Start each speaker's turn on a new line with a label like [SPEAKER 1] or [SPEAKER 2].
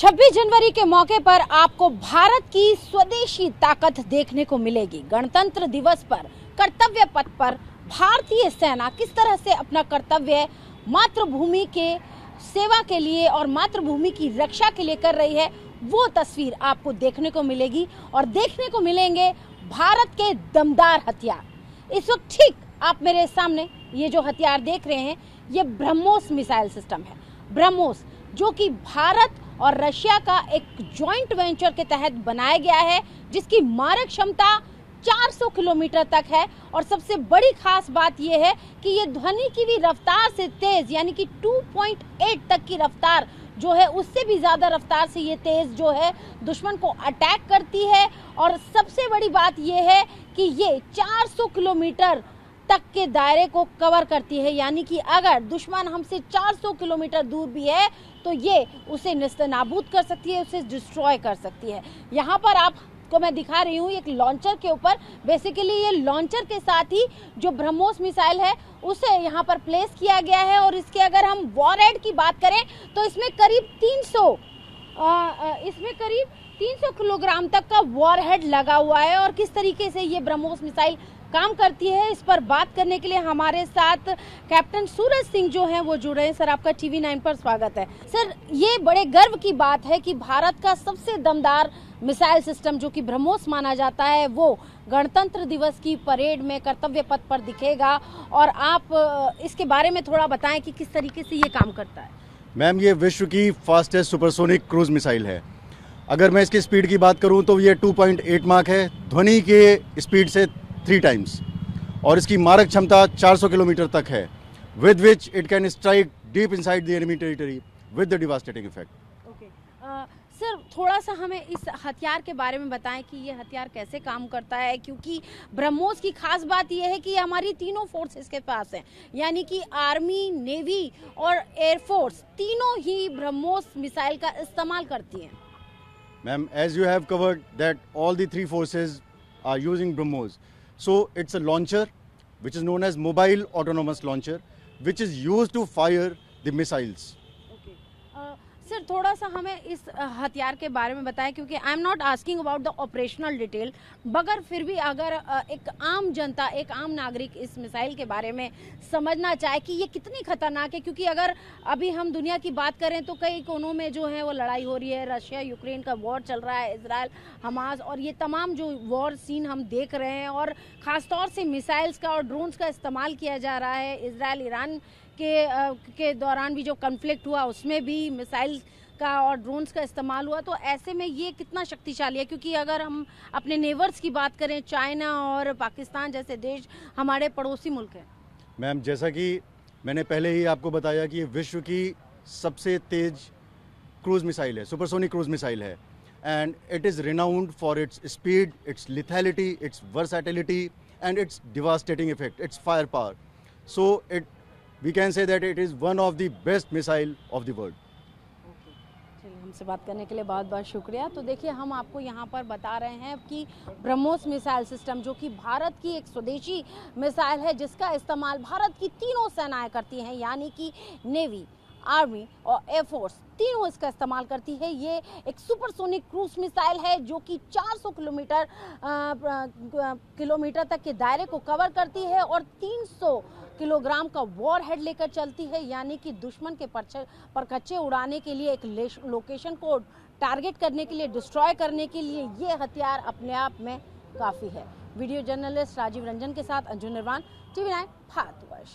[SPEAKER 1] 26 जनवरी के मौके पर आपको भारत की स्वदेशी ताकत देखने को मिलेगी। गणतंत्र दिवस पर कर्तव्य पथ पर भारतीय सेना किस तरह से अपना कर्तव्य मातृभूमि के सेवा के लिए और मातृभूमि की रक्षा के लिए कर रही है, वो तस्वीर आपको देखने को मिलेगी और देखने को मिलेंगे भारत के दमदार हथियार। इस वक्त ठीक आप मेरे सामने ये जो हथियार देख रहे हैं, ये ब्रह्मोस मिसाइल सिस्टम है। ब्रह्मोस जो कि भारत और रशिया का एक जॉइंट वेंचर के तहत बनाया गया है, जिसकी मारक क्षमता 400 किलोमीटर तक है। और सबसे बड़ी खास बात यह है कि ये ध्वनि की भी रफ्तार से तेज, यानी कि 2.8 तक की रफ्तार जो है, उससे भी ज्यादा रफ्तार से ये तेज जो है दुश्मन को अटैक करती है। और सबसे बड़ी बात यह है कि ये 400 किलोमीटर तक के दायरे को कवर करती है, यानी कि अगर दुश्मन हमसे 400 किलोमीटर दूर भी है तो ये उसे नेस्तनाबूद कर सकती है, उसे डिस्ट्रॉय कर सकती है। यहाँ पर आपको मैं दिखा रही हूँ एक लॉन्चर के ऊपर, बेसिकली ये लॉन्चर के साथ ही जो ब्रह्मोस मिसाइल है उसे यहाँ पर प्लेस किया गया है। और इसके अगर हम वॉरहेड की बात करें तो इसमें करीब 300 किलोग्राम तक का वॉरहेड लगा हुआ है। और किस तरीके से ये ब्रह्मोस मिसाइल काम करती है, इस पर बात करने के लिए हमारे साथ कैप्टन सूरज सिंह जो हैं वो जुड़ रहे हैं। सर, आपका टीवी 9 पर स्वागत है। सर, ये बड़े गर्व की बात है कि भारत का सबसे दमदार मिसाइल सिस्टम जो कि ब्रह्मोस माना जाता है, वो गणतंत्र दिवस की परेड में कर्तव्य पथ पर दिखेगा। और आप इसके बारे में थोड़ा बताएं कि किस तरीके से ये काम करता है।
[SPEAKER 2] मैम, ये विश्व की फास्टेस्ट सुपरसोनिक क्रूज मिसाइल है। अगर मैं इसकी स्पीड की बात करूं तो ये 2.8 माक है, ध्वनि के स्पीड से 3 टाइम्स, और इसकी मारक क्षमता 400 किलोमीटर तक है, with which it can strike deep inside the enemy territory with the devastating effect.
[SPEAKER 1] Sir, थोड़ा सा हमें इस हथियार के बारे में बताएं कि ये हथियार कैसे काम करता है, क्योंकि ब्रह्मोस की खास बात यह है कि हमारी तीनों फोर्सेस के पास है, यानी कि आर्मी, नेवी और एयरफोर्स तीनों ही ब्रह्मोस मिसाइल का इस्तेमाल करती हैं।
[SPEAKER 2] Ma'am, as you have covered that all the 3 forces are using BrahMos. So it's a launcher which is known as mobile autonomous launcher, which is used to fire the missiles.
[SPEAKER 1] Sir, थोड़ा सा हमें इस हथियार के बारे में बताएं, क्योंकि I am not asking about the operational detail, मगर फिर भी अगर एक आम जनता, एक आम नागरिक इस मिसाइल के बारे में समझना चाहे कि ये कितनी खतरनाक है, क्योंकि अगर अभी हम दुनिया की बात करें तो कई कोनों में जो है वो लड़ाई हो रही है, रशिया यूक्रेन का वॉर चल रहा है, इजराइल हमास, और ये तमाम जो वॉर सीन हम देख रहे हैं, और ख़ासतौर से मिसाइल्स का और ड्रोन्स का इस्तेमाल किया जा रहा है। इजराइल ईरान के दौरान भी जो कन्फ्लिक्ट हुआ उसमें भी मिसाइल का और ड्रोन्स का इस्तेमाल हुआ। तो ऐसे में ये कितना शक्तिशाली है, क्योंकि अगर हम अपने नेबर्स की बात करें, चाइना और पाकिस्तान जैसे देश हमारे पड़ोसी मुल्क हैं।
[SPEAKER 2] मैम, जैसा कि मैंने पहले ही आपको बताया कि ये विश्व की सबसे तेज क्रूज मिसाइल है, सुपरसोनिक क्रूज मिसाइल है, and it is renowned for its speed, its lethality, its versatility and its devastating effect, its fire power. So we can say that it is one of the best missile of the world.
[SPEAKER 1] चलिए, हमसे बात करने के लिए बहुत बहुत शुक्रिया। तो देखिए, हम आपको यहाँ पर बता रहे हैं कि ब्रह्मोस मिसाइल सिस्टम जो कि भारत की एक स्वदेशी मिसाइल है, जिसका इस्तेमाल भारत की तीनों सेनाएं करती हैं, यानी कि नेवी, आर्मी और एयरफोर्स तीनों इसका इस्तेमाल करती है। ये एक सुपरसोनिक क्रूज मिसाइल है जो कि 400 किलोमीटर तक के दायरे को कवर करती है और 300 किलोग्राम का वॉरहेड लेकर चलती है, यानी कि दुश्मन के परखच्चे उड़ाने के लिए, एक लोकेशन को टारगेट करने के लिए, डिस्ट्रॉय करने के लिए ये हथियार अपने आप में काफ़ी है। वीडियो जर्नलिस्ट राजीव रंजन के साथ अंजुन निर्वाण, टीवी 9 भारतवर्ष।